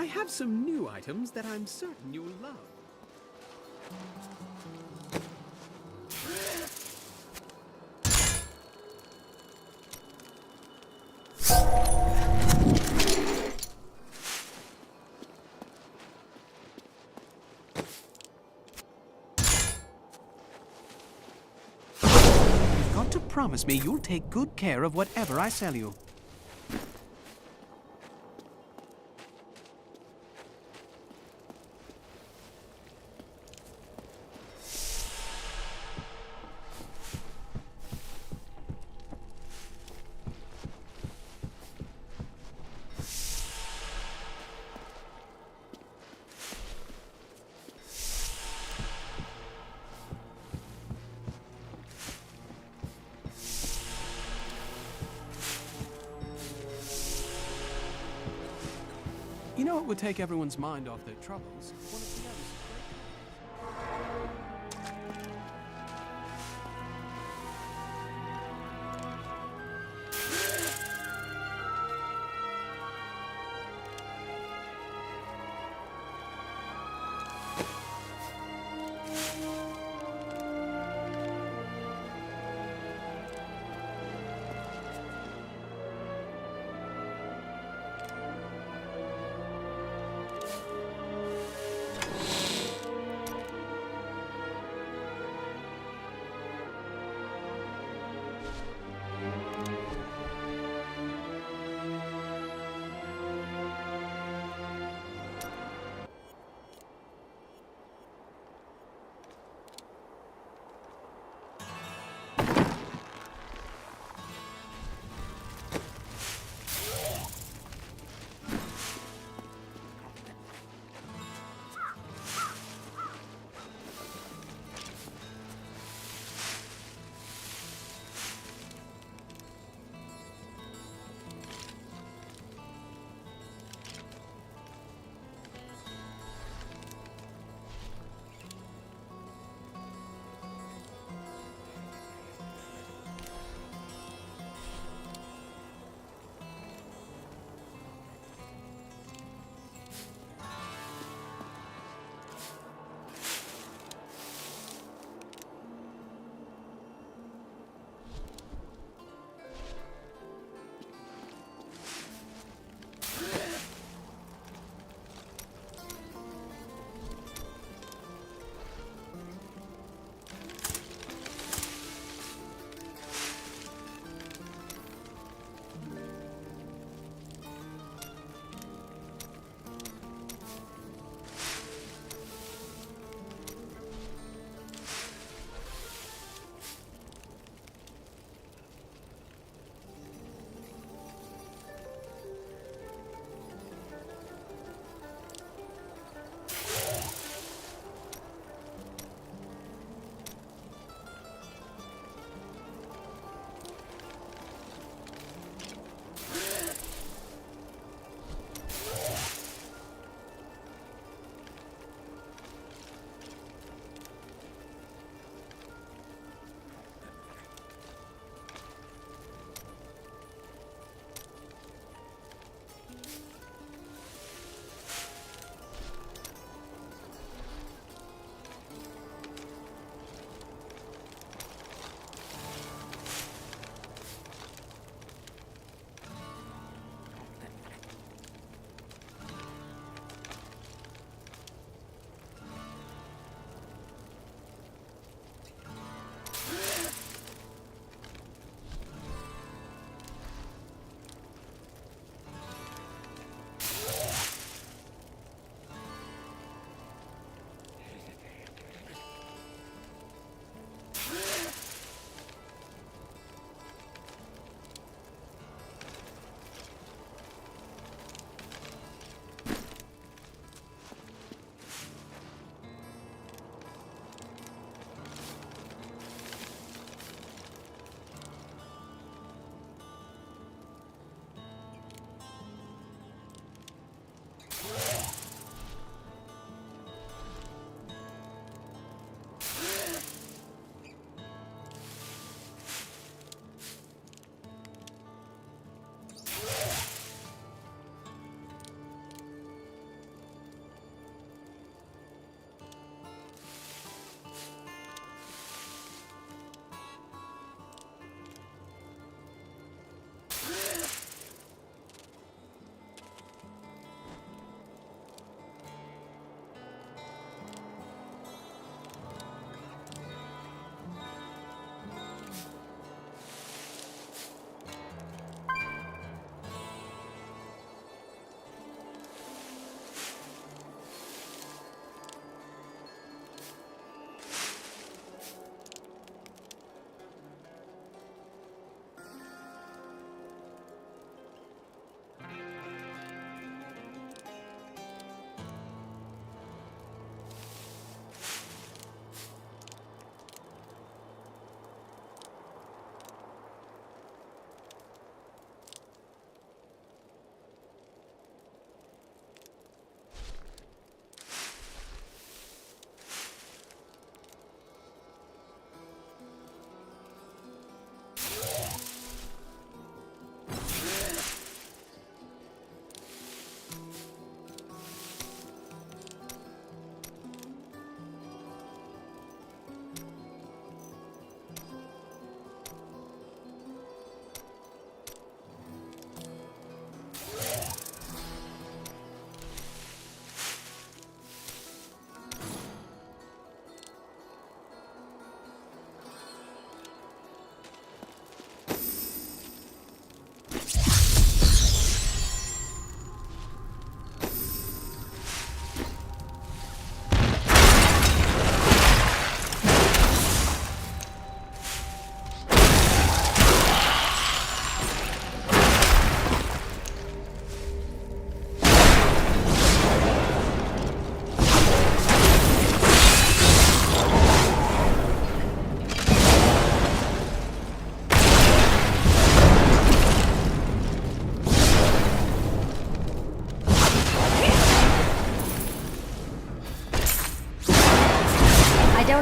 I have some new items that I'm certain you'll love. You've got to promise me you'll take good care of whatever I sell you. You know what would take everyone's mind off their troubles? One of the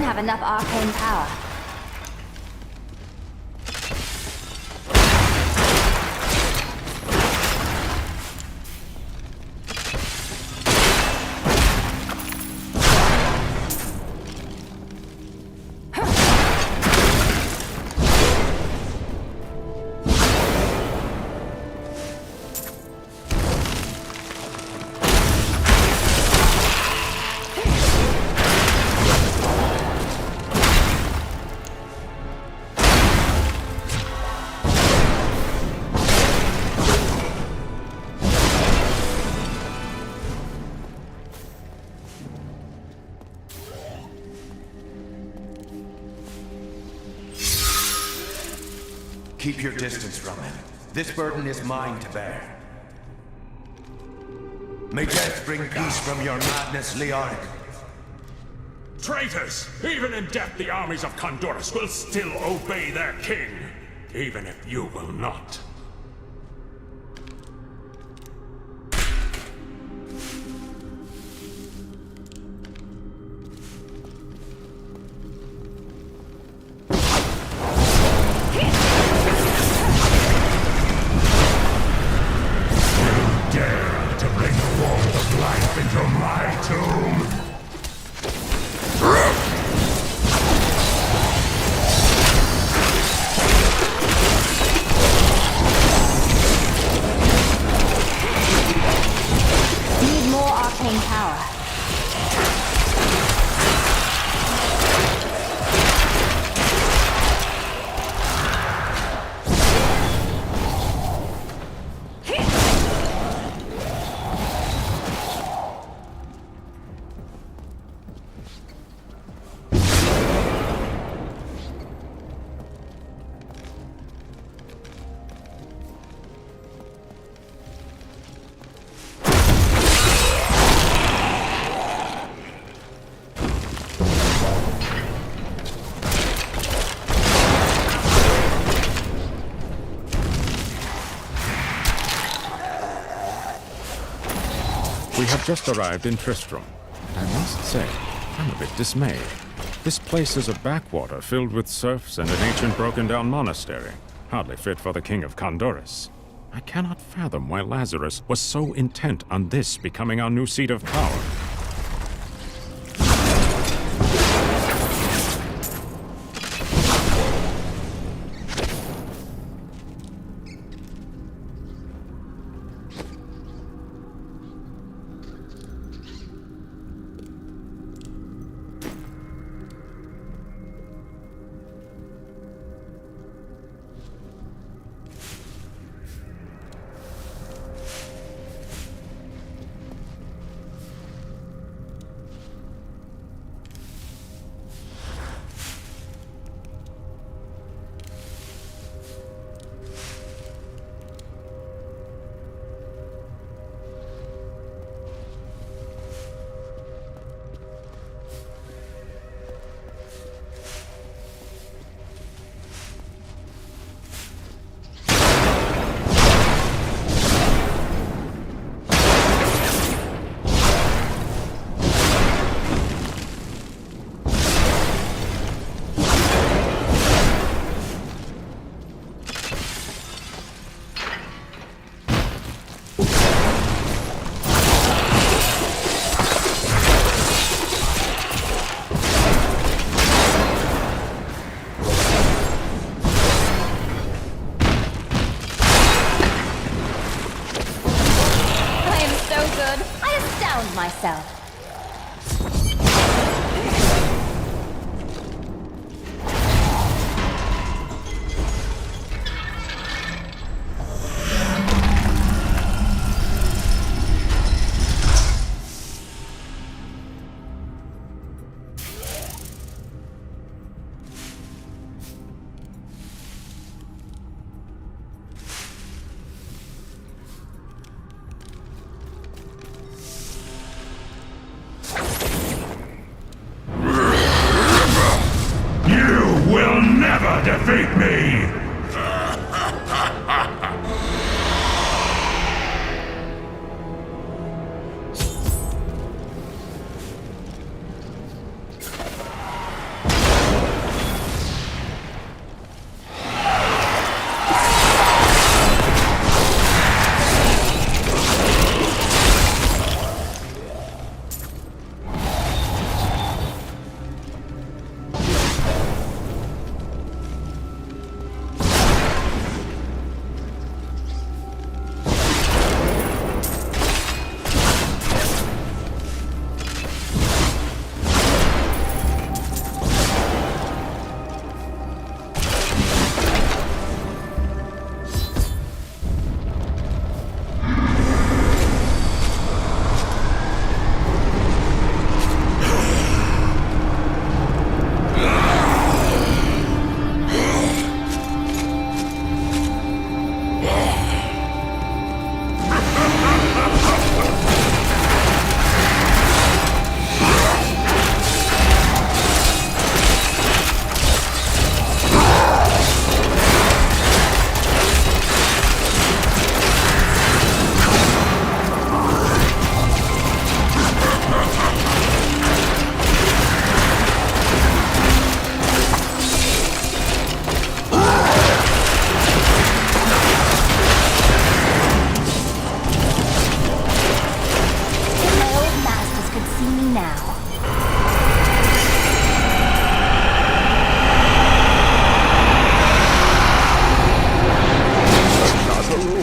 have enough arcane power. Keep your distance from him. This burden is mine to bear. May death bring peace from your madness, Leoric. Traitors! Even in death, the armies of Condorus will still obey their king, even if you will not. We have just arrived in Tristram. I must say, I'm a bit dismayed. This place is a backwater filled with serfs and an ancient broken-down monastery, hardly fit for the king of Condorus. I cannot fathom why Lazarus was so intent on this becoming our new seat of power. Myself.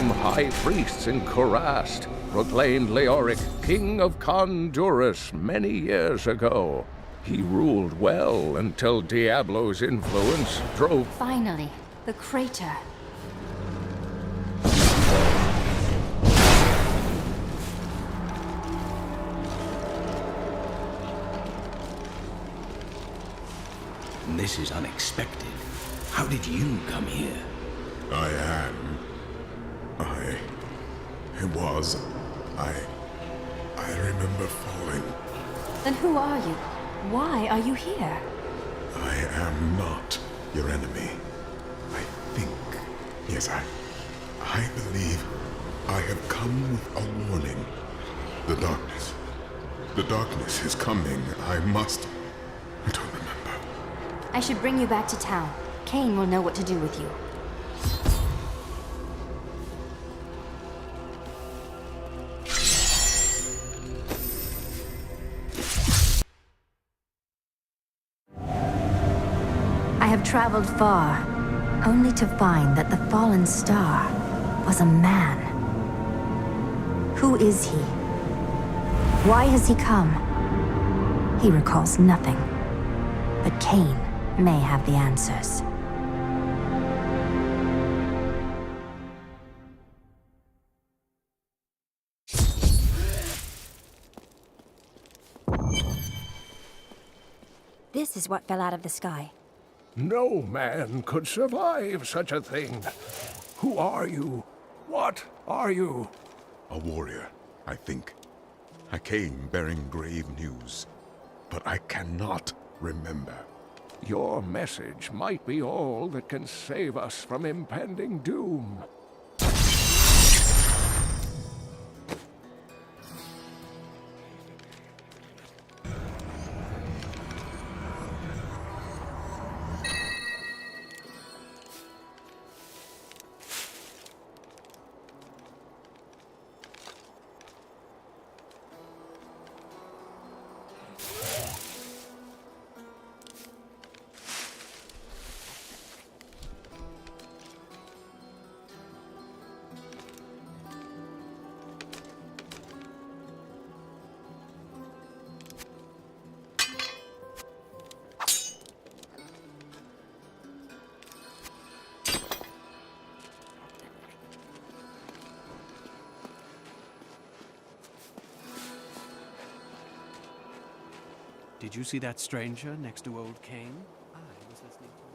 Doom high priests in Kurast proclaimed Leoric king of Condurus many years ago. He ruled well until Diablo's influence drove... Finally, the crater. This is unexpected. How did you come here? I remember falling. Then who are you? Why are you here? I am not your enemy. I think, yes, I believe I have come with a warning. The darkness is coming. I don't remember. I should bring you back to town. Cain will know what to do with you. I have traveled far, only to find that the fallen star was a man. Who is he? Why has he come? He recalls nothing, but Cain may have the answers. This is what fell out of the sky. No man could survive such a thing. Who are you? What are you? A warrior, I think. I came bearing grave news, but I cannot remember. Your message might be all that can save us from impending doom. Did you see that stranger next to old Cain? I was listening to him.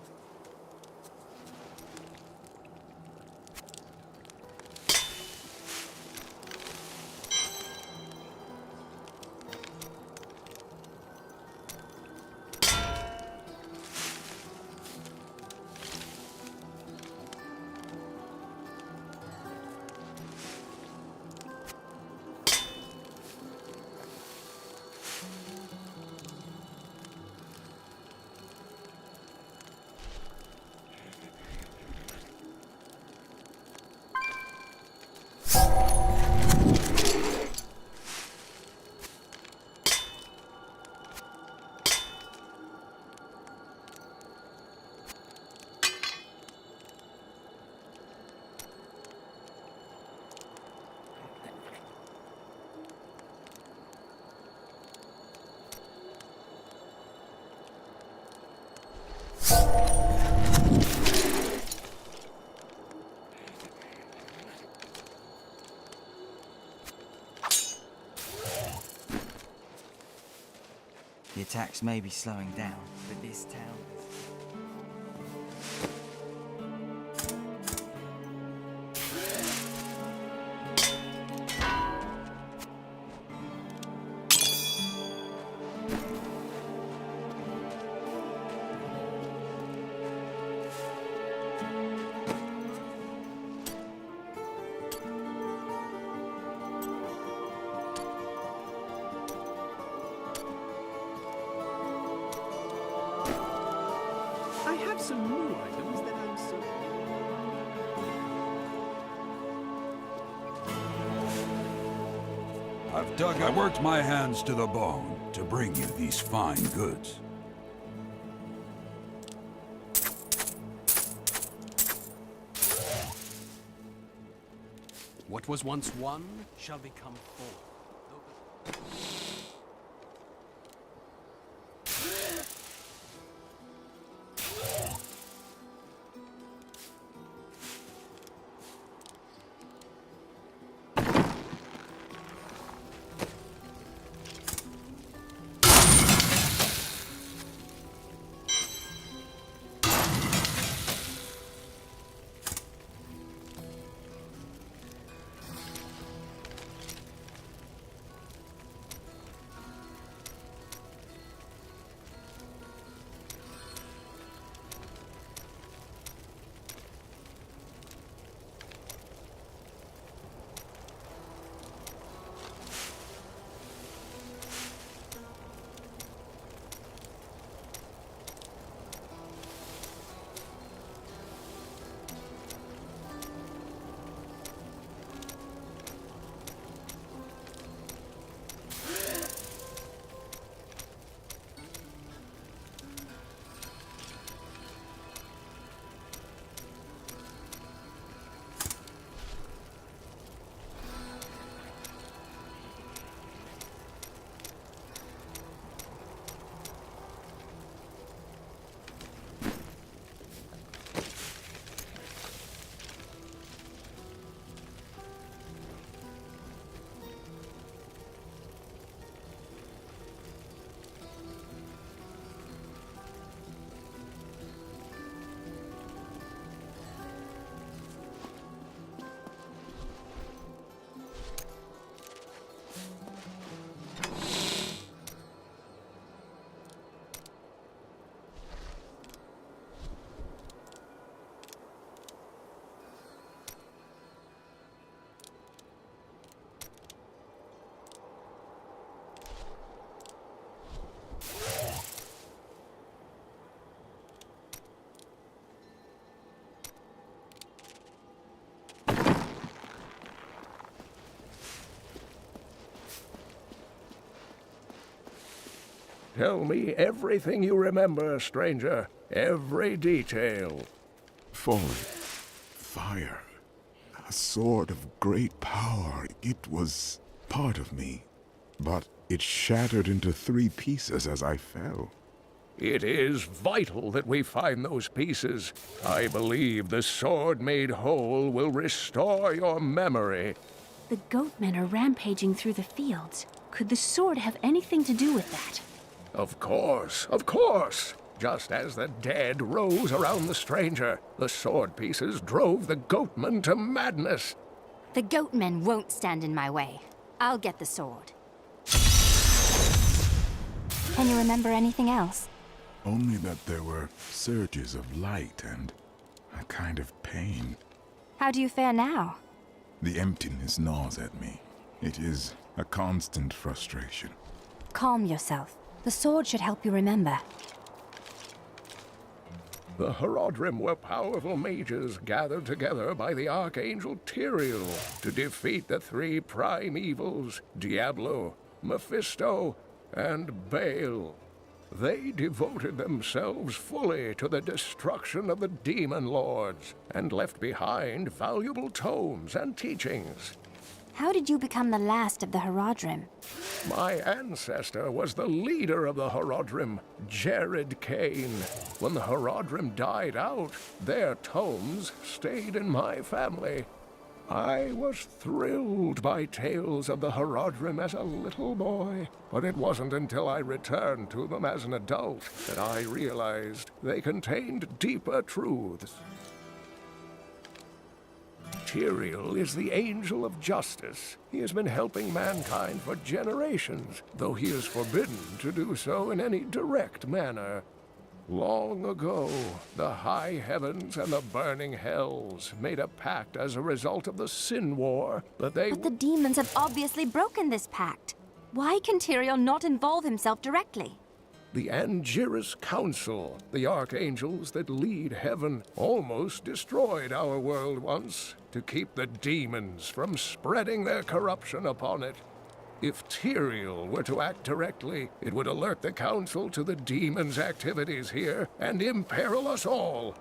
The attacks may be slowing down, but this town is... I have some new items that I'm so... I worked my hands to the bone to bring you these fine goods. What was once one shall become four. Tell me everything you remember, stranger. Every detail. Falling. Fire. A sword of great power. It was part of me. But it shattered into 3 pieces as I fell. It is vital that we find those pieces. I believe the sword made whole will restore your memory. The goatmen are rampaging through the fields. Could the sword have anything to do with that? Of course, of course. Just as the dead rose around the stranger, the sword pieces drove the goatmen to madness. The goatmen won't stand in my way. I'll get the sword. Can you remember anything else? Only that there were surges of light and a kind of pain. How do you fare now? The emptiness gnaws at me. It is a constant frustration. Calm yourself. The sword should help you remember. The Horodrim were powerful mages gathered together by the Archangel Tyrael to defeat the 3 prime evils, Diablo, Mephisto, and Baal. They devoted themselves fully to the destruction of the demon lords and left behind valuable tomes and teachings. How did you become the last of the Horodrim? My ancestor was the leader of the Horodrim, Jared Kane. When the Horodrim died out, their tomes stayed in my family. I was thrilled by tales of the Horodrim as a little boy, but it wasn't until I returned to them as an adult that I realized they contained deeper truths. Tyrael is the angel of justice. He has been helping mankind for generations, though he is forbidden to do so in any direct manner. Long ago, the high heavens and the burning hells made a pact as a result of the Sin War that they... But the demons have obviously broken this pact. Why can Tyrael not involve himself directly? The Angiris Council, the archangels that lead heaven, almost destroyed our world once to keep the demons from spreading their corruption upon it. If Tyrael were to act directly, it would alert the Council to the demons' activities here and imperil us all.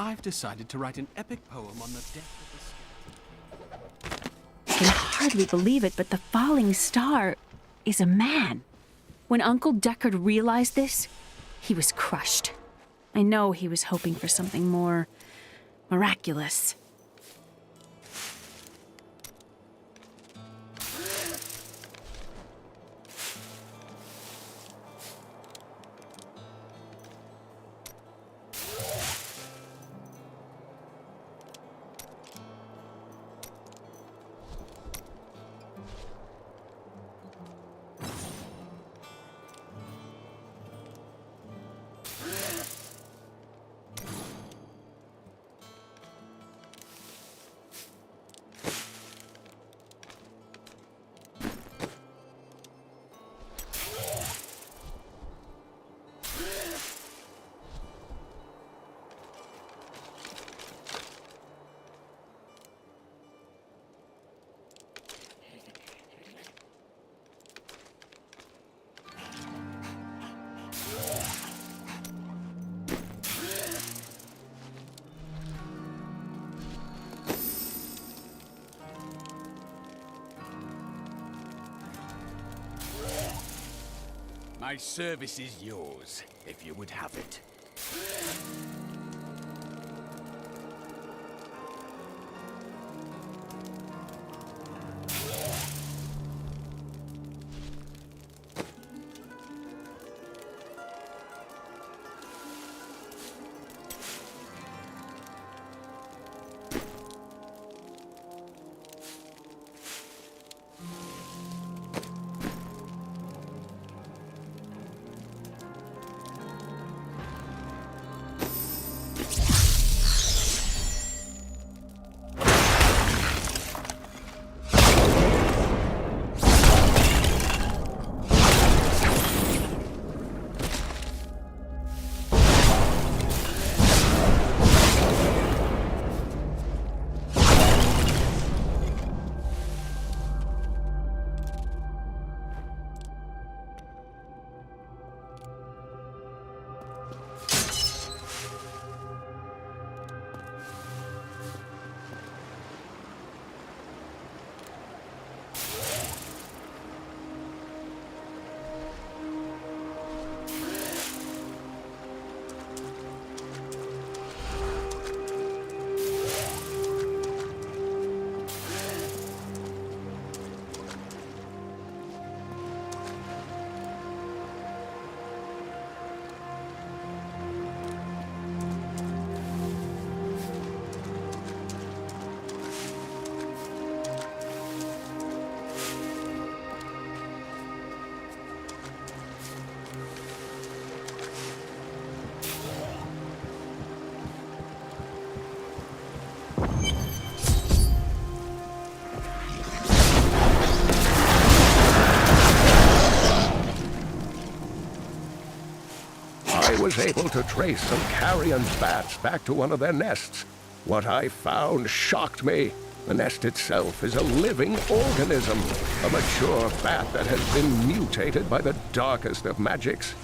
I've decided to write an epic poem on the death of the skeleton. I can hardly believe it, but the falling star is a man. When Uncle Deckard realized this, he was crushed. I know he was hoping for something more miraculous. My service is yours, if you would have it. I was able to trace some carrion bats back to one of their nests. What I found shocked me. The nest itself is a living organism, a mature bat that has been mutated by the darkest of magics.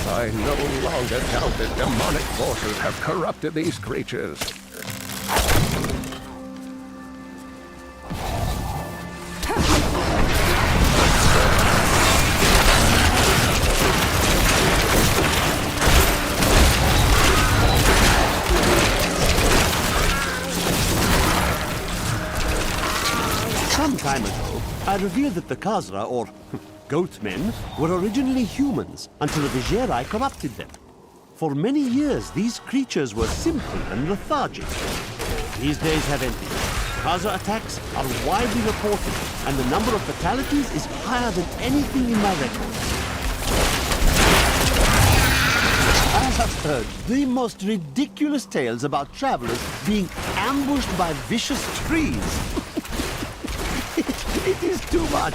I no longer doubt that demonic forces have corrupted these creatures. Some time ago, I revealed that the Khazra, or Goatmen, were originally humans until the Vigerai corrupted them. For many years, these creatures were simple and lethargic. These days have ended. Khazra attacks are widely reported, and the number of fatalities is higher than anything in my records. I have heard the most ridiculous tales about travelers being ambushed by vicious trees. It is too much.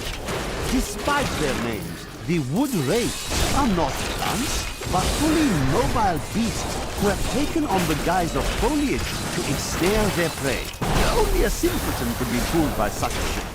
Despite their names, the Wood Wraiths are not plants, but fully mobile beasts who have taken on the guise of foliage to ensnare their prey. Only a simpleton could be fooled by such a trick.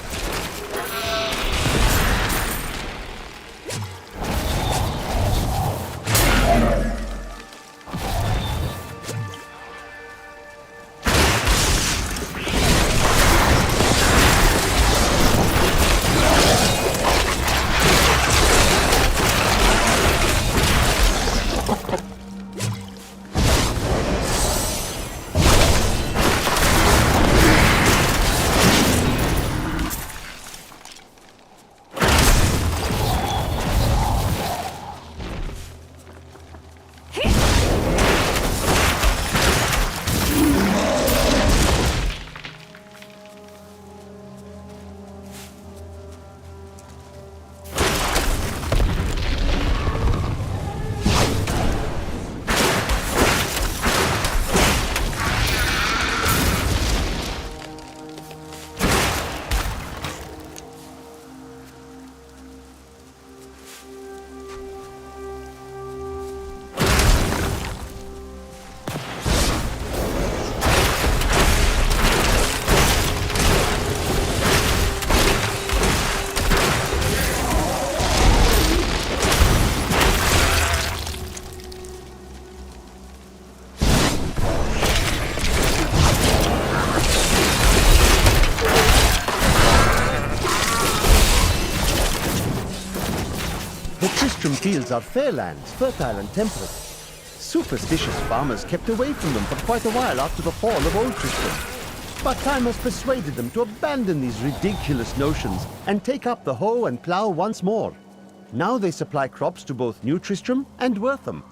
The Tristram fields are fair lands, fertile and temperate. Superstitious farmers kept away from them for quite a while after the fall of Old Tristram. But time has persuaded them to abandon these ridiculous notions and take up the hoe and plough once more. Now they supply crops to both New Tristram and Wortham.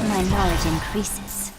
My knowledge increases.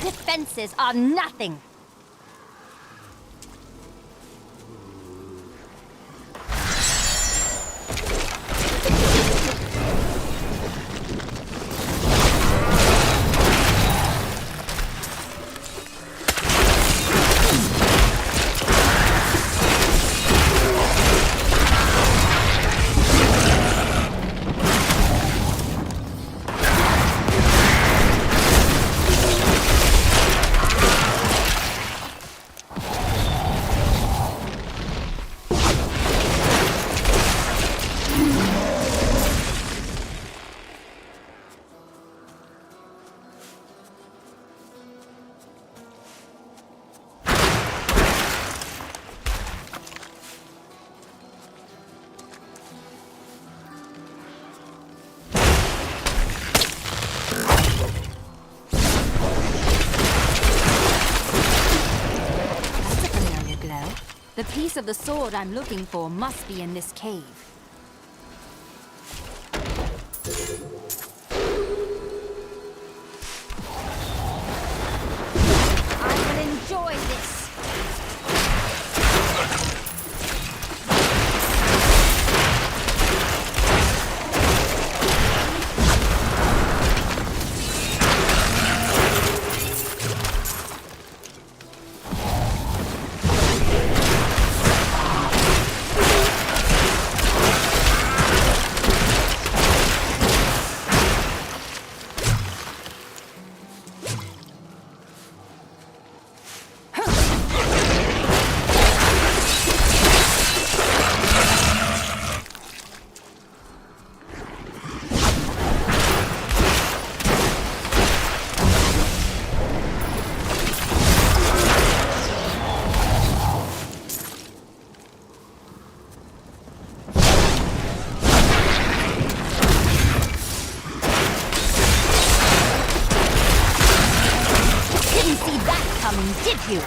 Defenses are nothing. The piece of the sword I'm looking for must be in this cave. I will enjoy this. Did you?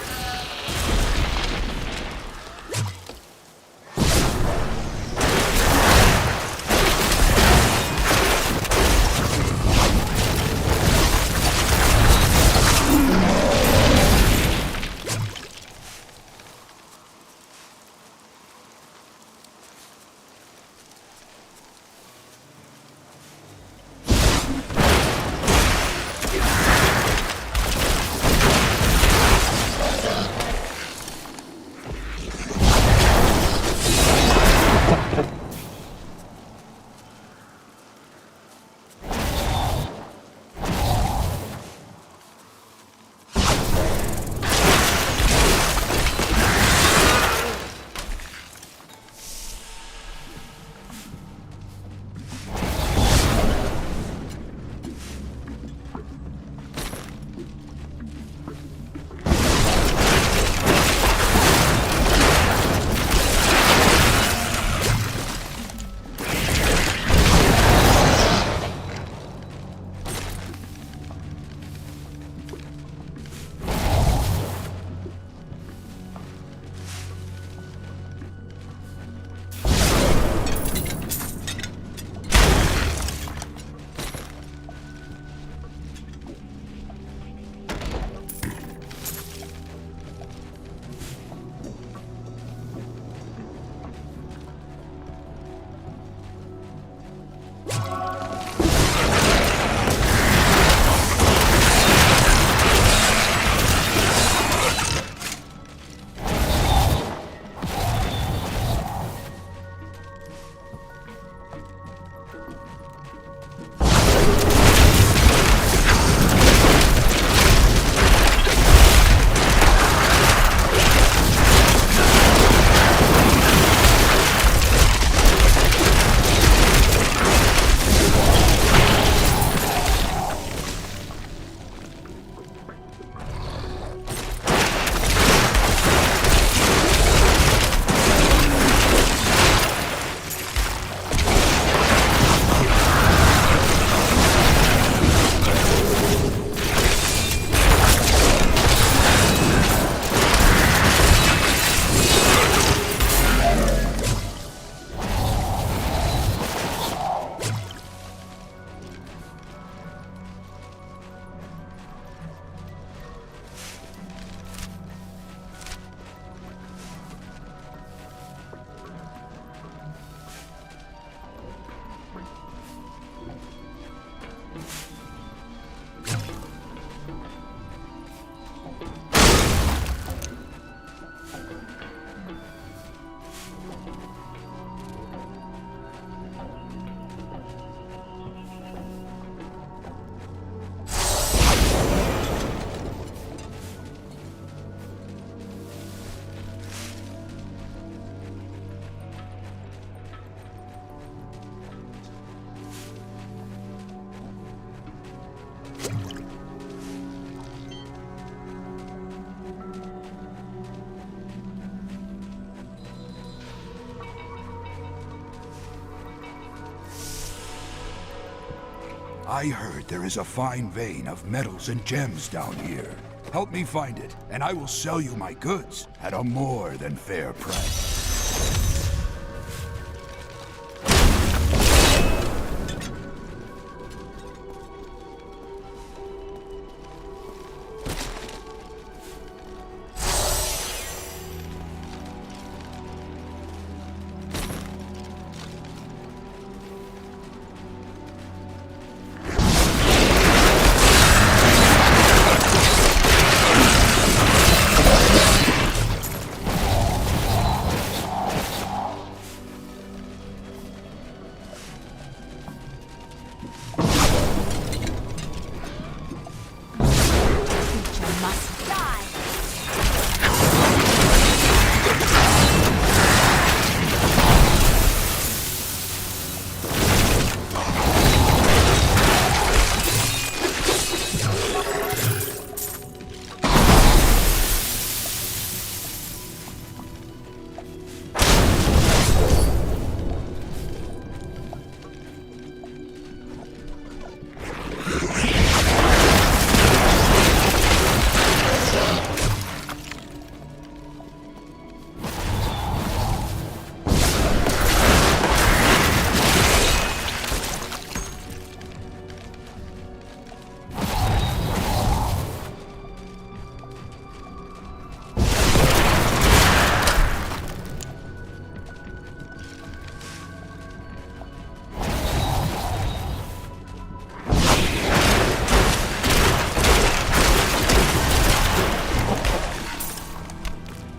I heard there is a fine vein of metals and gems down here. Help me find it, and I will sell you my goods at a more than fair price.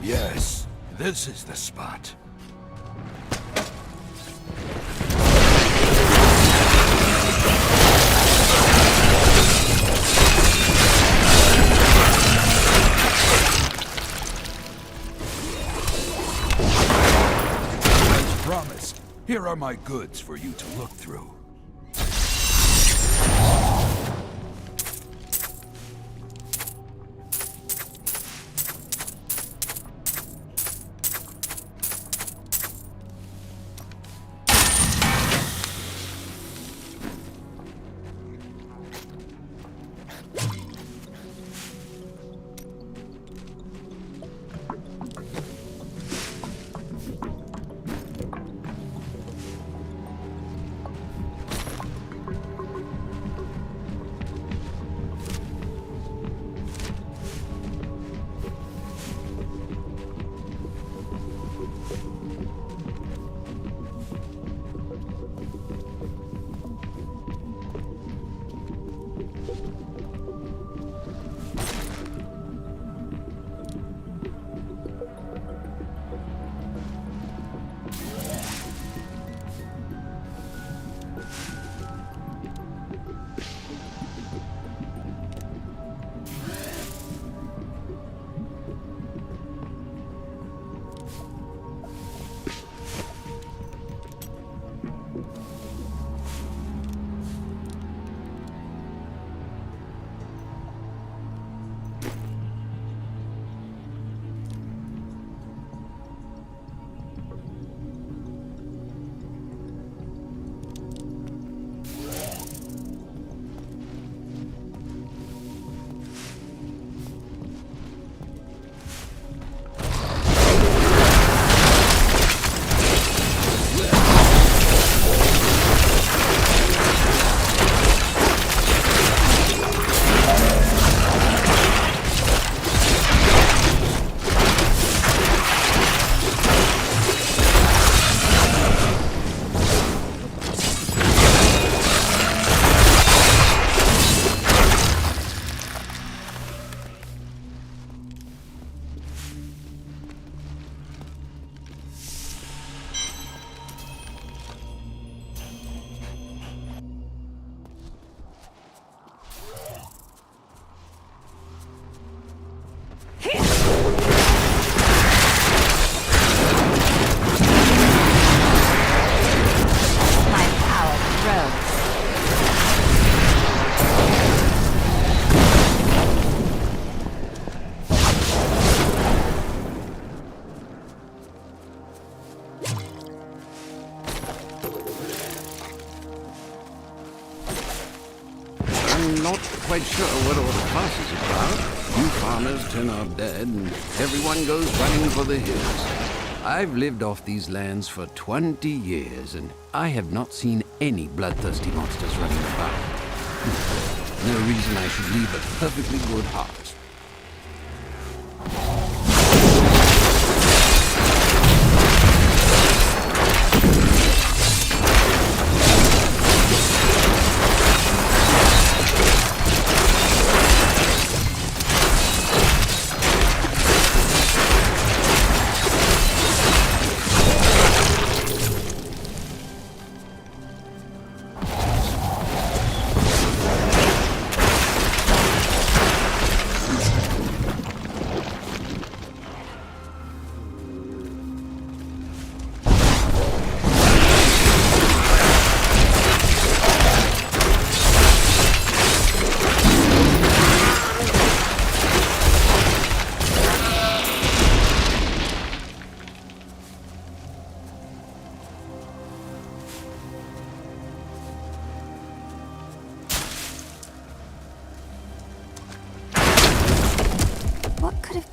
Yes, this is the spot. As promised, here are my goods for you to look through. not quite sure what all the fuss is about. You farmers turn up dead, and everyone goes running for the hills. I've lived off these lands for 20 years, and I have not seen any bloodthirsty monsters running about. No reason I should leave a perfectly good heart.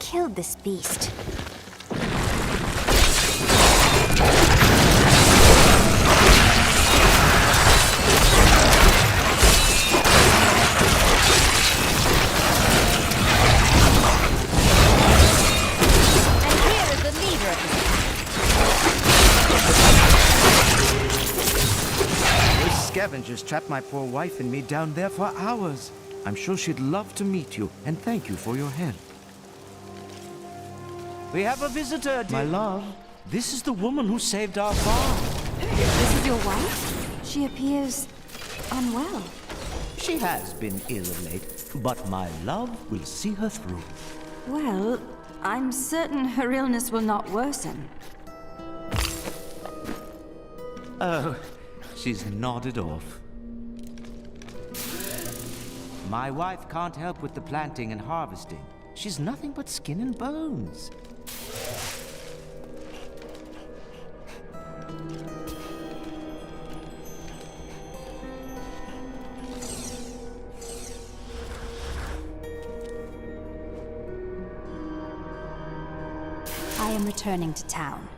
Killed this beast. Scavengers trapped my poor wife and me down there for hours. I'm sure she'd love to meet you, and thank you for your help. We have a visitor, dear. My love, this is the woman who saved our farm. This is your wife? She appears unwell. She has been ill of late, but my love will see her through. Well, I'm certain her illness will not worsen. Oh, she's nodded off. My wife can't help with the planting and harvesting. She's nothing but skin and bones. I am returning to town.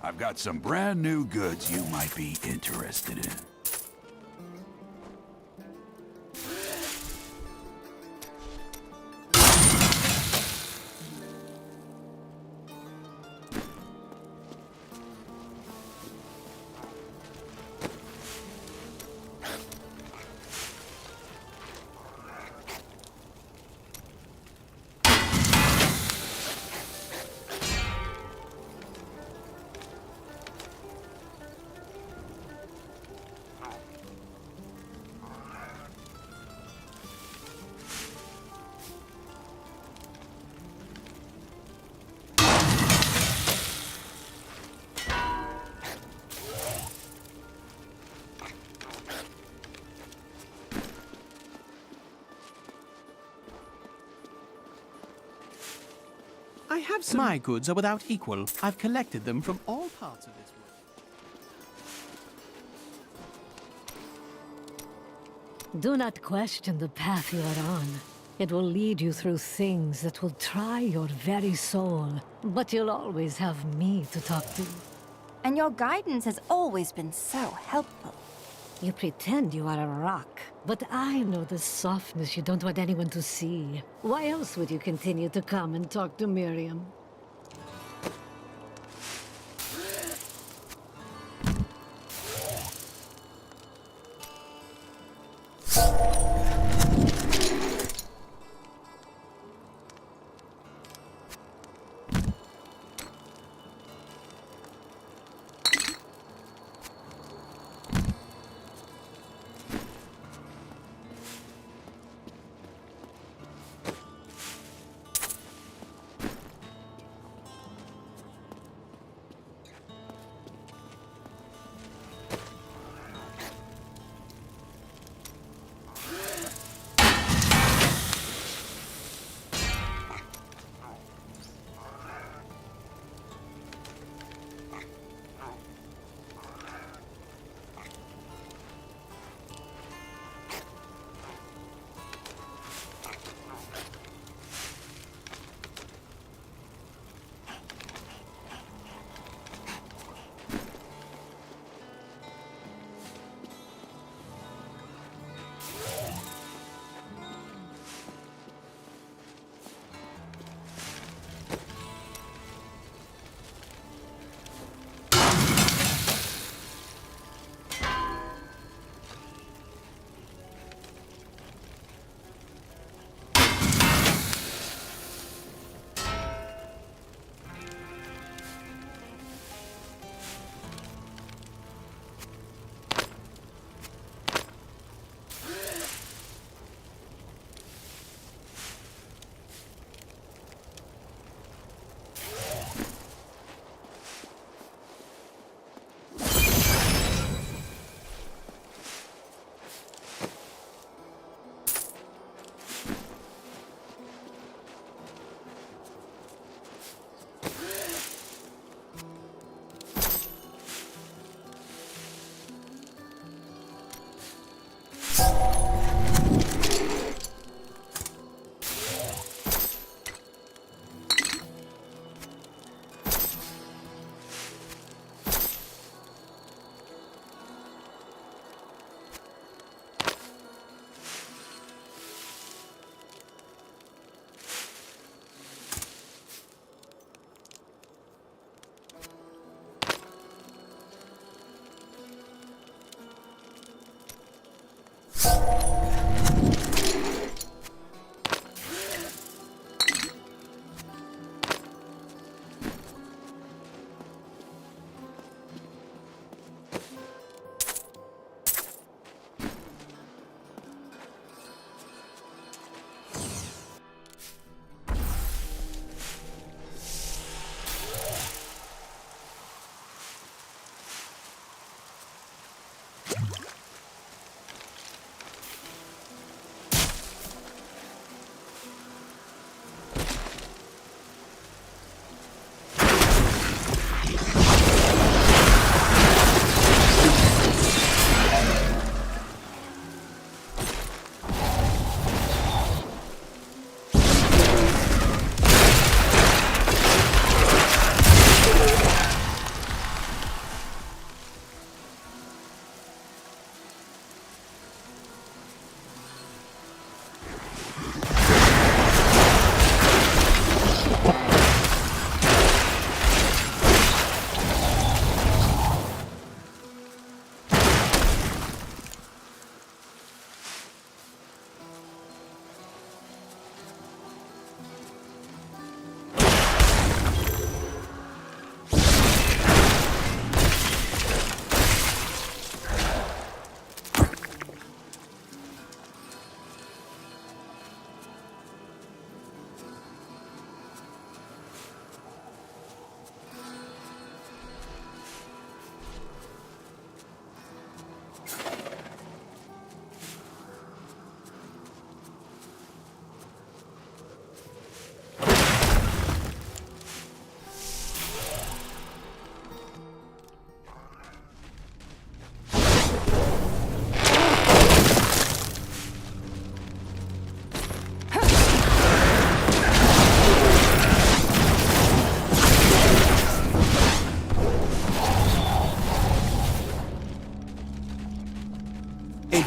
I've got some brand new goods you might be interested in. I have some... My goods are without equal. I've collected them from all parts of this world. Do not question the path you are on. It will lead you through things that will try your very soul. But you'll always have me to talk to. and your guidance has always been so helpful. You pretend you are a rock, but I know the softness you don't want anyone to see. Why else would you continue to come and talk to Miriam?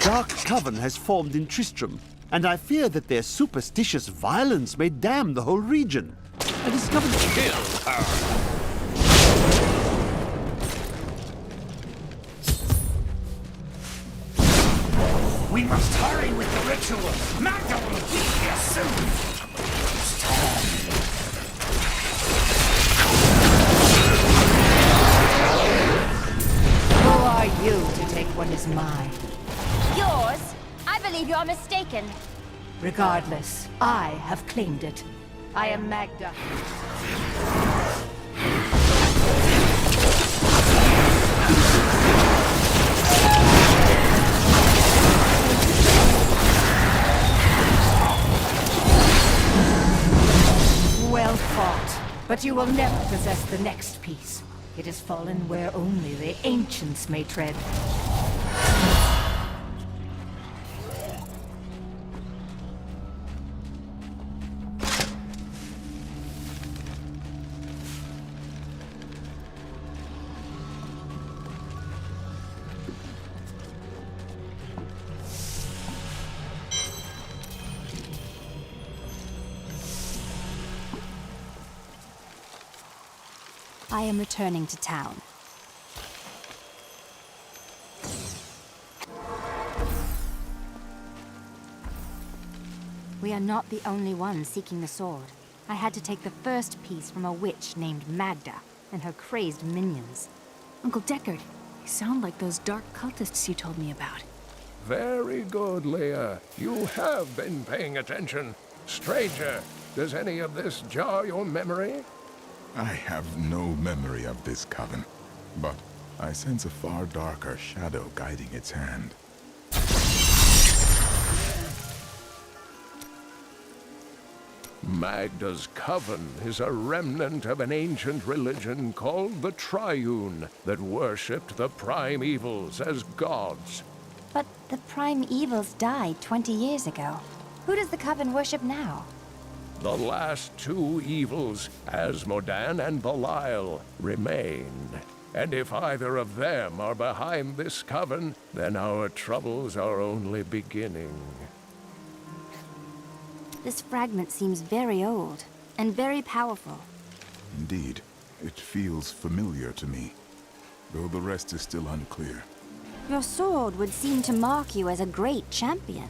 dark coven has formed in Tristram, and I fear that their superstitious violence may damn the whole region. I discovered... Kill her! We must hurry with the ritual. Magda will be here soon. It's time. Who are you to take what is mine? Yours? I believe you are mistaken. Regardless, I have claimed it. I am Magda. Well fought, but you will never possess the next piece. It has fallen where only the ancients may tread. I am returning to town. We are not the only ones seeking the sword. I had to take the first piece from a witch named Magda and her crazed minions. Uncle Deckard, you sound like those dark cultists you told me about. Very good, Leah. You have been paying attention. Stranger, does any of this jar your memory? I have no memory of this coven, but I sense a far darker shadow guiding its hand. Magda's coven is a remnant of an ancient religion called the Triune that worshipped the primevals as gods. But the primevals died 20 years ago. Who does the Coven worship now? The last two evils, Asmodan and Belial, remain. And if either of them are behind this coven, then our troubles are only beginning. This fragment seems very old, and very powerful. Indeed, it feels familiar to me, though the rest is still unclear. Your sword would seem to mark you as a great champion.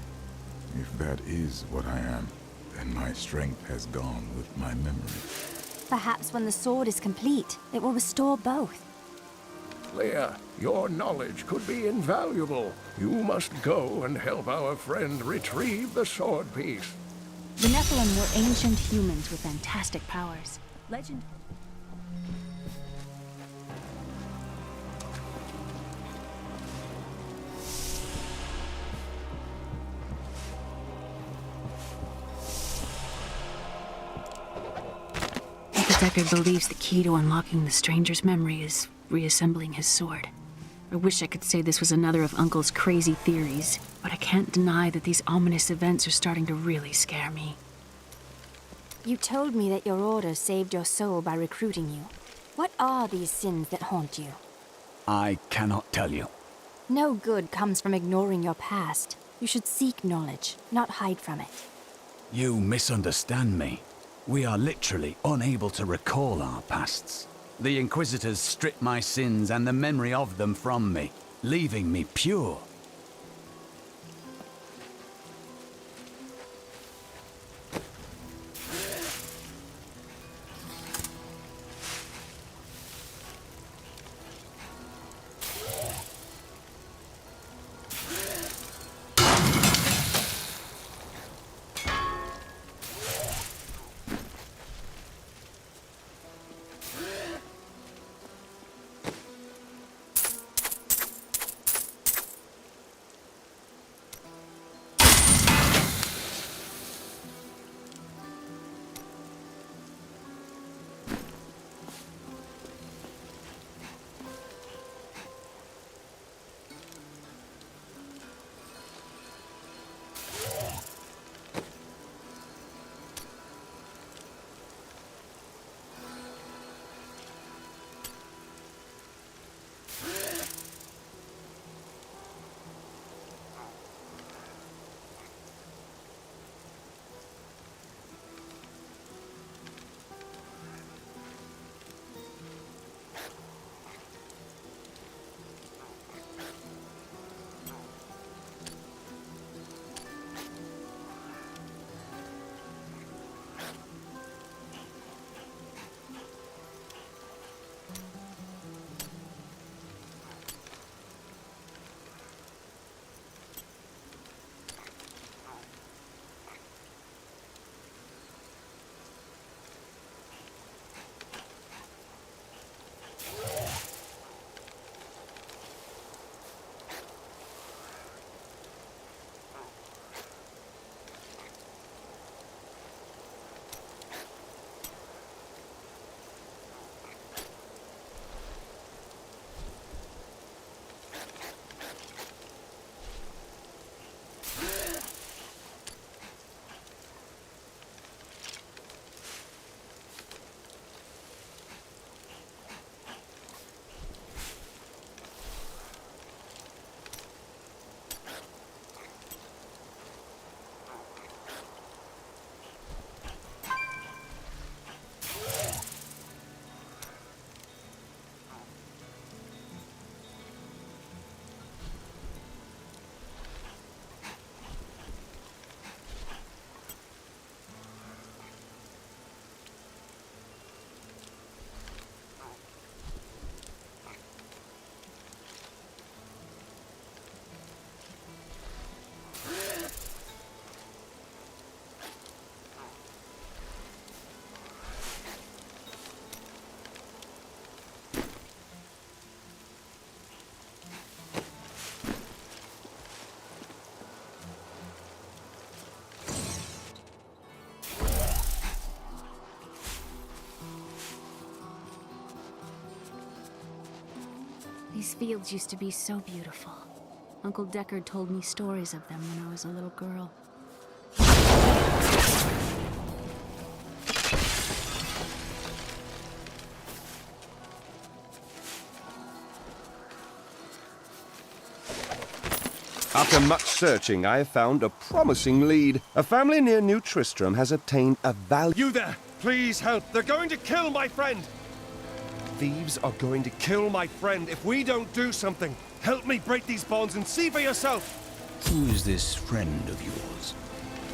If that is what I am, then my strength has gone with my memory. Perhaps when the sword is complete, it will restore both. Leah, your knowledge could be invaluable. You must go and help our friend retrieve the sword piece. The Nephilim were ancient humans with fantastic powers. Legend... Deckard believes the key to unlocking the stranger's memory is reassembling his sword. I wish I could say this was another of Uncle's crazy theories, but I can't deny that these ominous events are starting to really scare me. You told me that your order saved your soul by recruiting you. What are these sins that haunt you? I cannot tell you. No good comes from ignoring your past. You should seek knowledge, not hide from it. You misunderstand me. We are literally unable to recall our pasts. The Inquisitors stripped my sins and the memory of them from me, leaving me pure. These fields used to be so beautiful. Uncle Deckard told me stories of them when I was a little girl. After much searching, I have found a promising lead. A family near New Tristram has obtained a valuable... You there! Please help! They're going to kill my friend! Thieves are going to kill my friend if we don't do something. Help me break these bonds and see for yourself! Who is this friend of yours?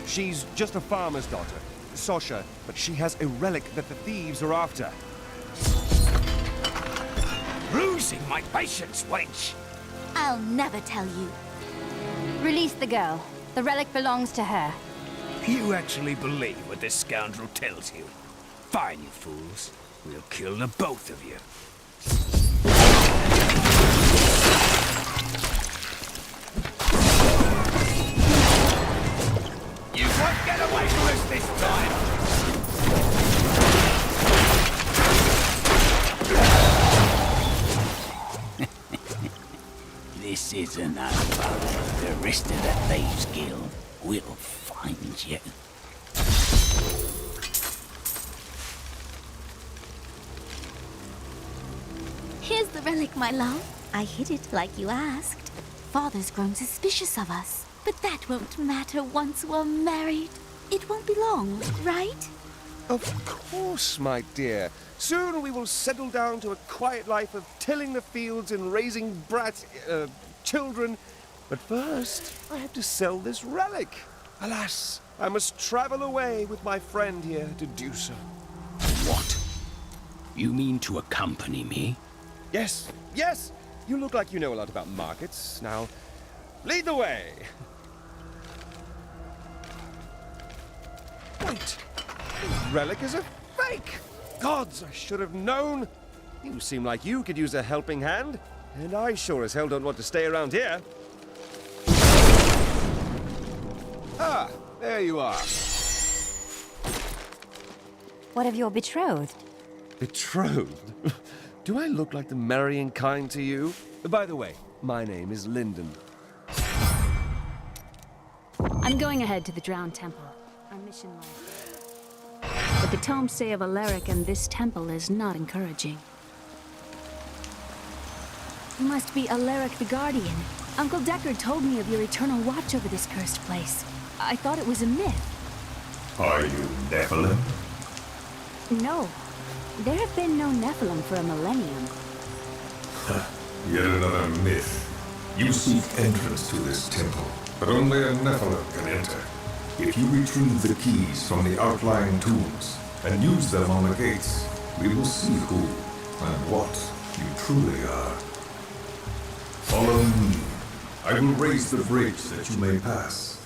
She's just a farmer's daughter, Sasha, but she has a relic that the thieves are after. Losing my patience, wench! I'll never tell you. Release the girl. The relic belongs to her. You actually believe what this scoundrel tells you? Fine, you fools. We'll kill the both of you. You won't get away from us this time! This isn't over. The rest of the Thieves Guild will find you. Here's the relic, my love. I hid it like you asked. Father's grown suspicious of us, but that won't matter once we're married. It won't be long, right? Of course, my dear. Soon we will settle down to a quiet life of tilling the fields and raising children. But first, I have to sell this relic. Alas, I must travel away with my friend here to do so. What? You mean to accompany me? Yes, yes! You look like you know a lot about markets. Now, lead the way! Wait! The relic is a fake! Gods, I should have known! You seem like you could use a helping hand, and I sure as hell don't want to stay around here. Ah, there you are. What of your betrothed? Betrothed? Do I look like the marrying kind to you? By the way, my name is Lyndon. I'm going ahead to the Drowned Temple. Our mission lies there. But the tomes say of Alaric and this temple is not encouraging. You must be Alaric the Guardian. Uncle Deckard told me of your eternal watch over this cursed place. I thought it was a myth. Are you Nephilim? No. There have been no Nephilim for a millennium. Yet another myth. You seek entrance to this temple, but only a Nephilim can enter. If you retrieve the keys from the outlying tombs and use them on the gates, we will see who and what you truly are. Follow me. I will raise the bridge that you may pass.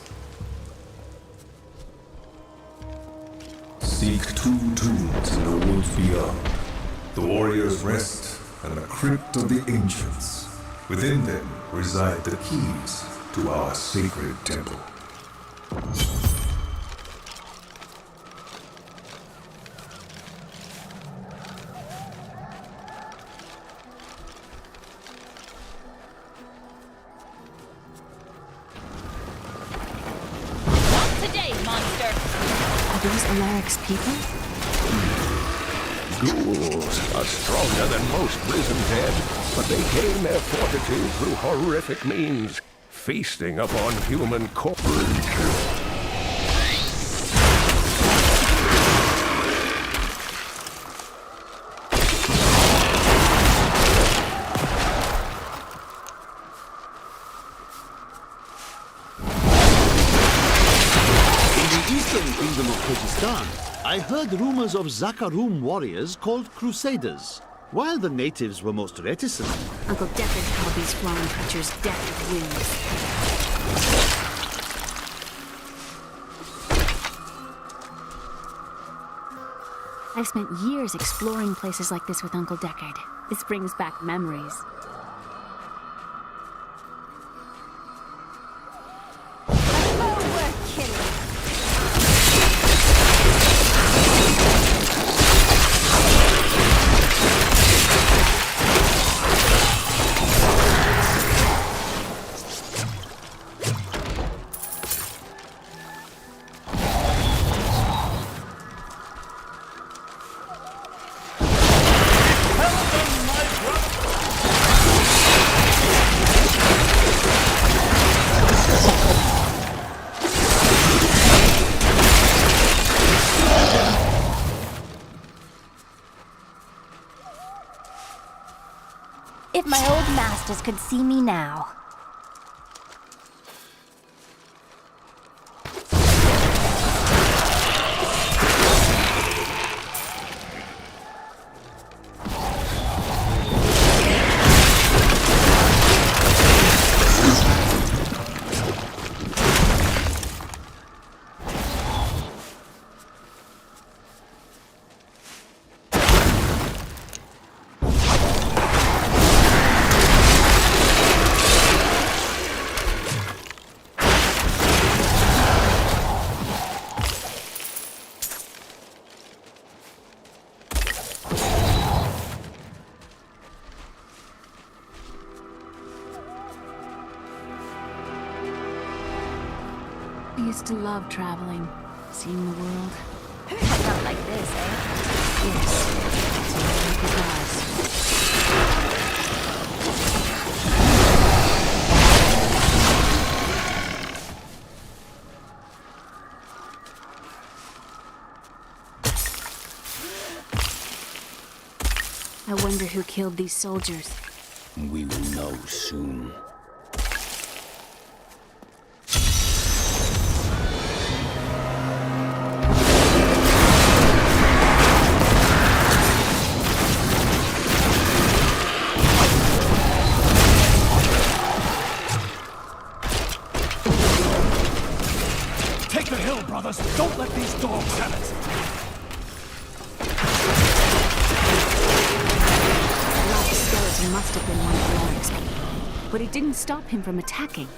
Seek 2 tombs in the woods beyond. The warrior's rest and the crypt of the ancients. Within them reside the keys to our sacred temple. Alaric's people? Ghouls are stronger than most risen dead, but they gain their fortitude through horrific means, feasting upon human corpses. I heard rumors of Zakarum warriors called Crusaders. While the natives were most reticent, Uncle Deckard called these flying creatures death wings. I've spent years exploring places like this with Uncle Deckard. This brings back memories. If my old masters could see me now. I used to love traveling, seeing the world. Not like this, eh? Yes, that's what I think it was. I wonder who killed these soldiers. We will know soon. Take the hill, brothers! Don't let these dogs have it! The last skeleton must have been one of Lorik's people, but it didn't stop him from attacking.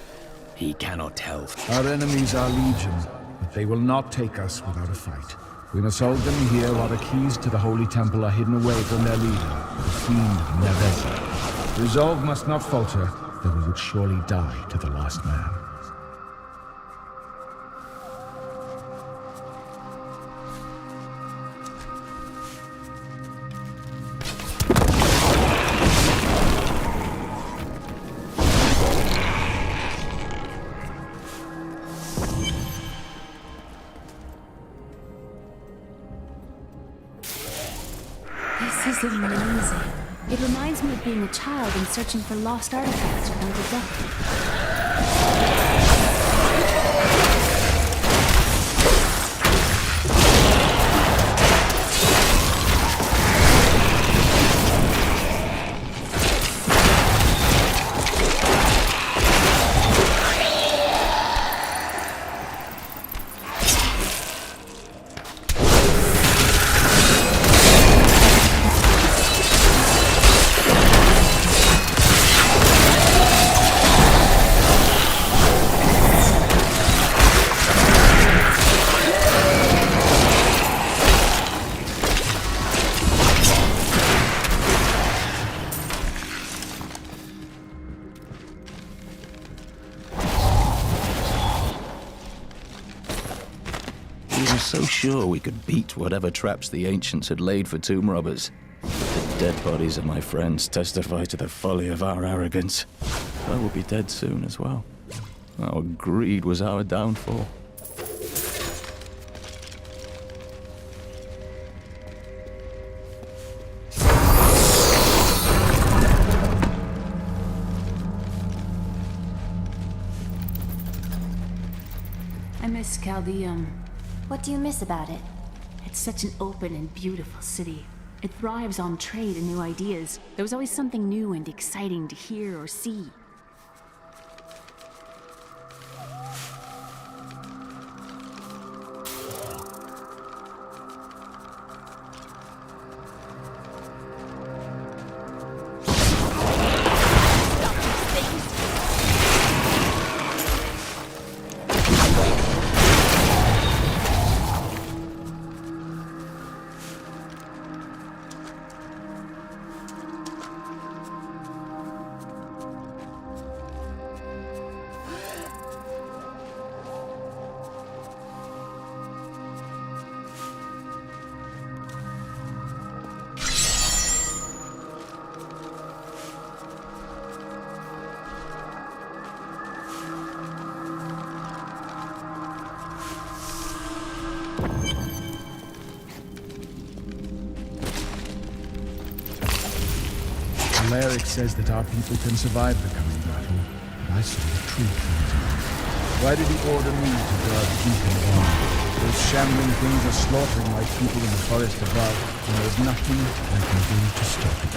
He cannot tell. Our enemies are legion, but they will not take us without a fight. We must hold them here while the keys to the Holy Temple are hidden away from their leader, the Fiend Neves. Resolve must not falter, though we would surely die to the last man. This is amazing. It reminds me of being a child and searching for lost artifacts with Uncle Death. We were so sure we could beat whatever traps the ancients had laid for tomb robbers. The dead bodies of my friends testify to the folly of our arrogance. I will be dead soon as well. Our greed was our downfall. I miss Chaldeum. What do you miss about it? It's such an open and beautiful city. It thrives on trade and new ideas. There was always something new and exciting to hear or see. Alaric says that our people can survive the coming battle, but I saw the truth in it. Why did he order me to guard the beacon on? Those shambling things are slaughtering my people in the forest above, and there's nothing I can do to stop it.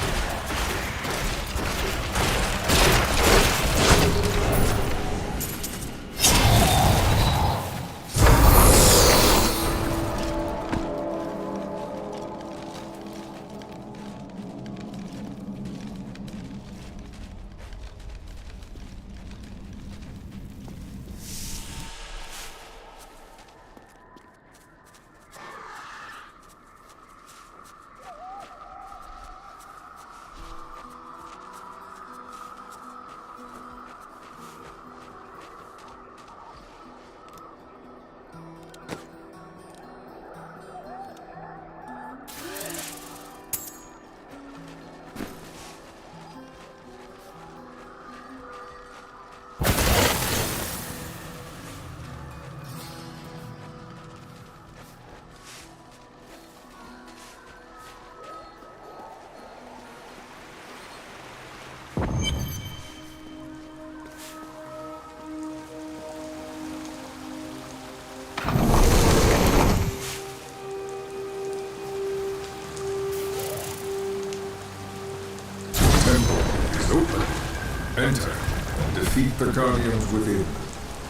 Enter and defeat the guardians within.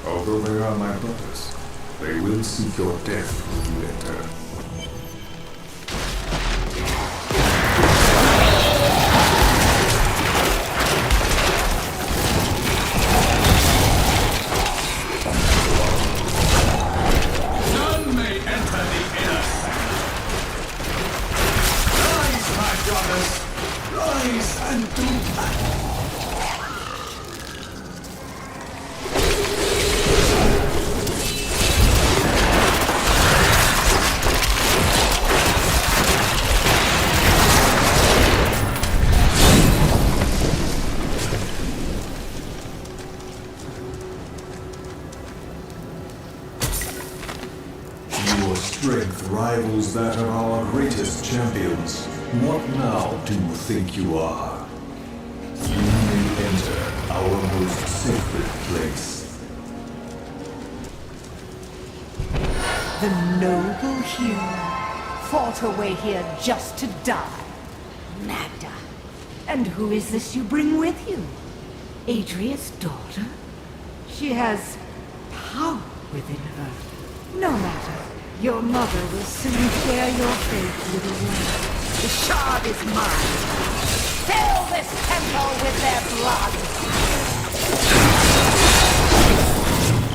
Although they are my brothers, they will seek your death when you enter. None may enter the inner sanctum. Rise, my brothers! Rise and do battle! Your strength rivals that of our greatest champions. What now do you think you are? You may enter our most sacred place. The noble hero fought her way here just to die. Magda. And who is this you bring with you? Adria's daughter? She has power within her. No matter. Your mother will soon share your fate, little one. The shard is mine. Fill this temple with their blood!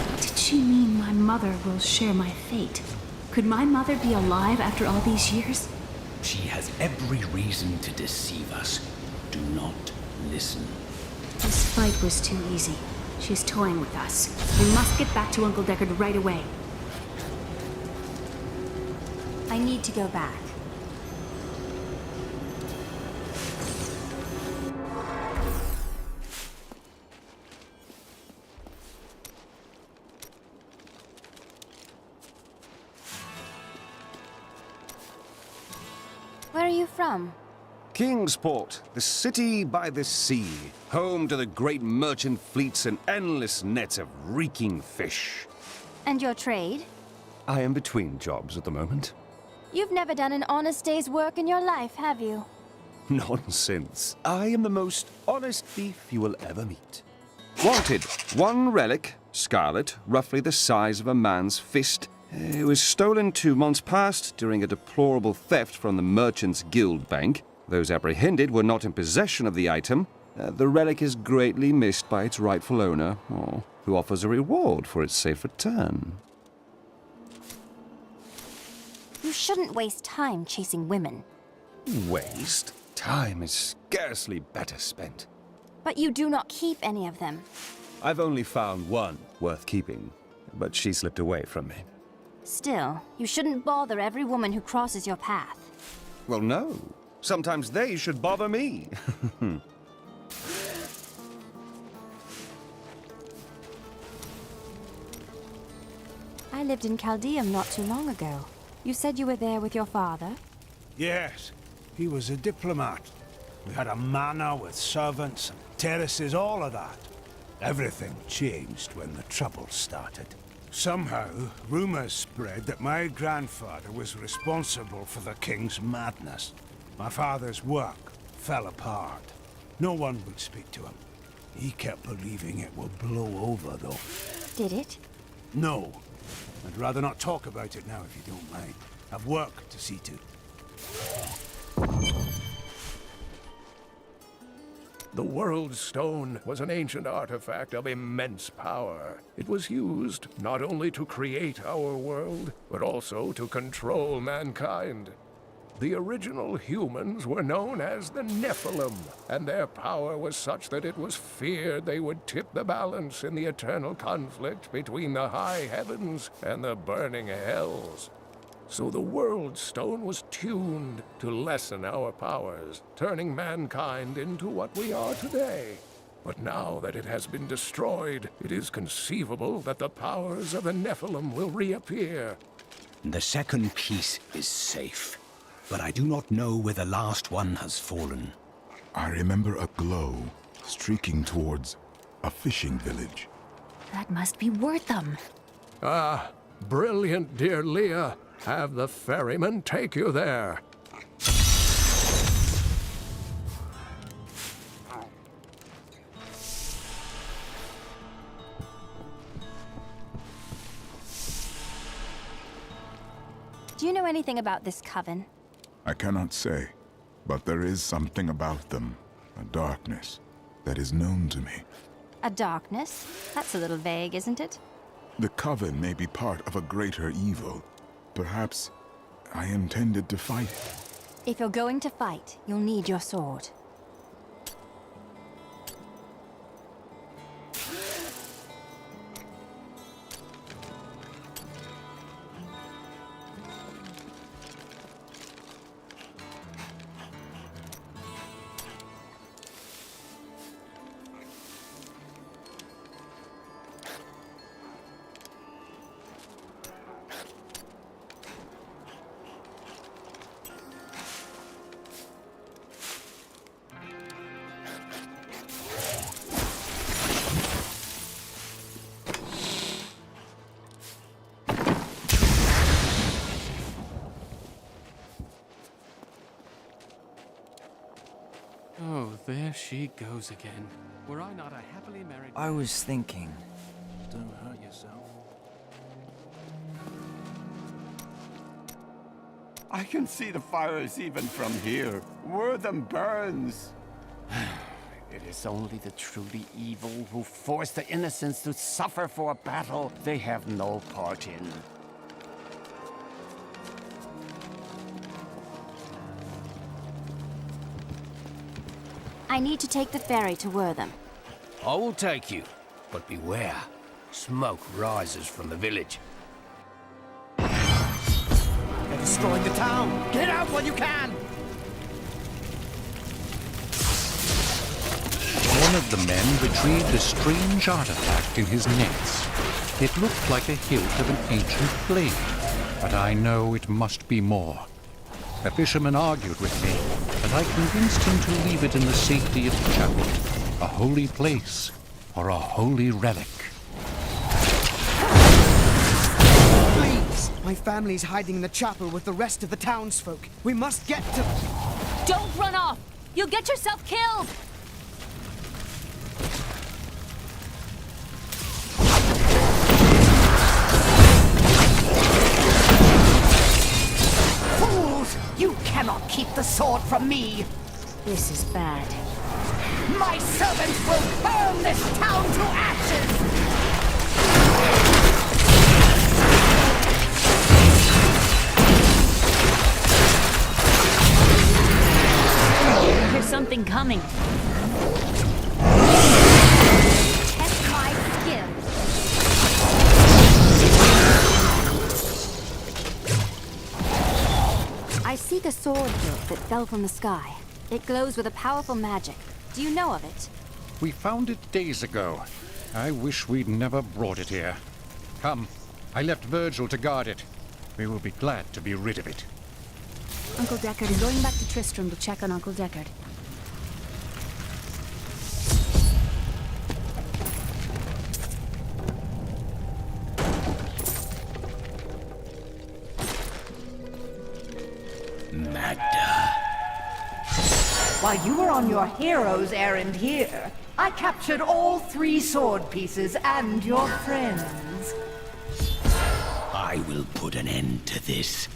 What did she mean my mother will share my fate? Could my mother be alive after all these years? She has every reason to deceive us. Do not listen. This fight was too easy. She's toying with us. We must get back to Uncle Deckard right away. I need to go back. Where are you from? Kingsport, the city by the sea, home to the great merchant fleets and endless nets of reeking fish. And your trade? I am between jobs at the moment. You've never done an honest day's work in your life, have you? Nonsense. I am the most honest thief you will ever meet. Wanted, one relic, scarlet, roughly the size of a man's fist. It was stolen 2 months past during a deplorable theft from the Merchants Guild Bank. Those apprehended were not in possession of the item. The relic is greatly missed by its rightful owner, who offers a reward for its safe return. You shouldn't waste time chasing women. Waste? Time is scarcely better spent. But you do not keep any of them. I've only found one worth keeping, but she slipped away from me. Still, you shouldn't bother every woman who crosses your path. Well, no. Sometimes they should bother me. I lived in Chaldeum not too long ago. You said you were there with your father? Yes, he was a diplomat. We had a manor with servants and terraces, all of that. Everything changed when the trouble started. Somehow, rumors spread that my grandfather was responsible for the king's madness. My father's work fell apart. No one would speak to him. He kept believing it would blow over, though. Did it? No. I'd rather not talk about it now, if you don't mind. I've work to see to. The World Stone was an ancient artifact of immense power. It was used not only to create our world, but also to control mankind. The original humans were known as the Nephilim, and their power was such that it was feared they would tip the balance in the eternal conflict between the high heavens and the burning hells. So the World Stone was tuned to lessen our powers, turning mankind into what we are today. But now that it has been destroyed, it is conceivable that the powers of the Nephilim will reappear. The second piece is safe, but I do not know where the last one has fallen. I remember a glow streaking towards a fishing village. That must be Wortham. Ah, brilliant, dear Leah. Have the ferryman take you there. Do you know anything about this coven? I cannot say, but there is something about them, a darkness, that is known to me. A darkness? That's a little vague, isn't it? The coven may be part of a greater evil. Perhaps I intended to fight it. If you're going to fight, you'll need your sword. Oh, there she goes again. Were I not a happily married... I was thinking. Don't hurt yourself. I can see the fires even from here. Wortham burns. It is only the truly evil who force the innocents to suffer for a battle they have no part in. I need to take the ferry to Wortham. I will take you, but beware. Smoke rises from the village. They're destroying the town! Get out while you can! One of the men retrieved a strange artifact in his nets. It looked like the hilt of an ancient blade, but I know it must be more. The fisherman argued with me, but I convinced him to leave it in the safety of the chapel, a holy place or a holy relic. Please! My family's hiding in the chapel with the rest of the townsfolk. We must get to... Don't run off! You'll get yourself killed! Fools! You cannot keep the sword from me! This is bad. My servants will burn this town to ashes! There's something coming. Test my skill. I seek a sword hilt that fell from the sky. It glows with a powerful magic. Do you know of it? We found it days ago. I wish we'd never brought it here. Come, I left Virgil to guard it. We will be glad to be rid of it. Uncle Deckard is going back to Tristram to check on Uncle Deckard. While you were on your hero's errand here, I captured all 3 sword pieces and your friends. I will put an end to this.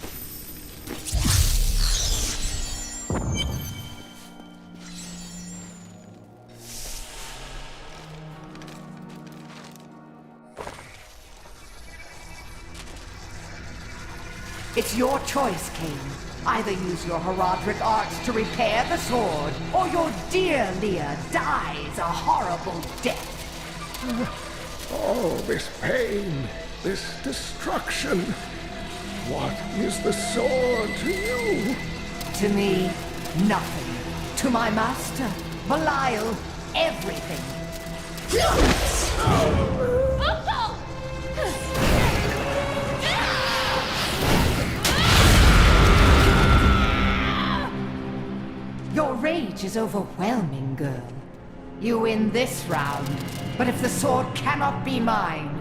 It's your choice, Cain. Either use your heraldric arts to repair the sword, or your dear Leah dies a horrible death. All this pain, this destruction. What is the sword to you? To me, nothing. To my master, Belial, everything. Your rage is overwhelming, girl. You win this round, but if the sword cannot be mine,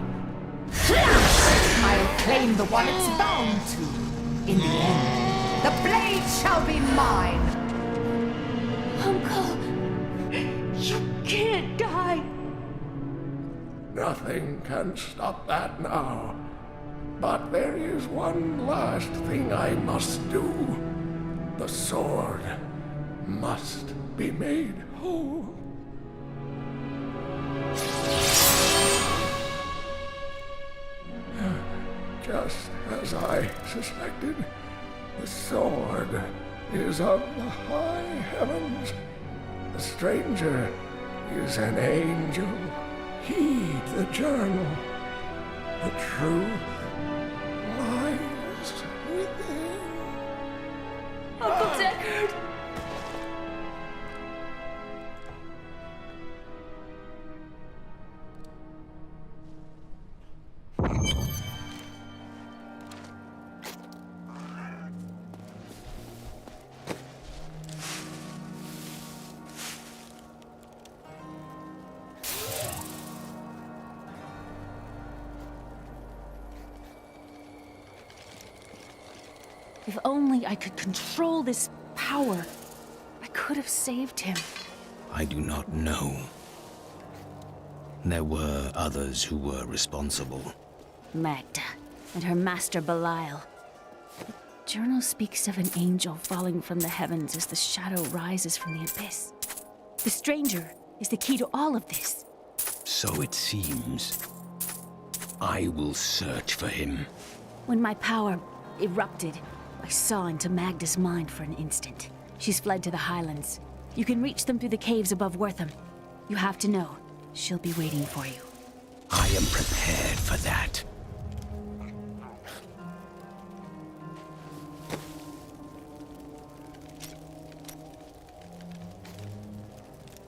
I'll claim the one it's bound to. In the end, the blade shall be mine. Uncle, you can't die. Nothing can stop that now. But there is one last thing I must do. The sword must be made whole. Just as I suspected, the sword is of the high heavens. The stranger is an angel. Heed the journal. The truth lies within. Uncle Deckard! If only I could control this power, I could have saved him. I do not know. There were others who were responsible. Magda and her master Belial. The journal speaks of an angel falling from the heavens as the shadow rises from the abyss. The stranger is the key to all of this. So it seems. I will search for him. When my power erupted, I saw into Magda's mind for an instant. She's fled to the highlands. You can reach them through the caves above Wortham. You have to know, she'll be waiting for you. I am prepared for that.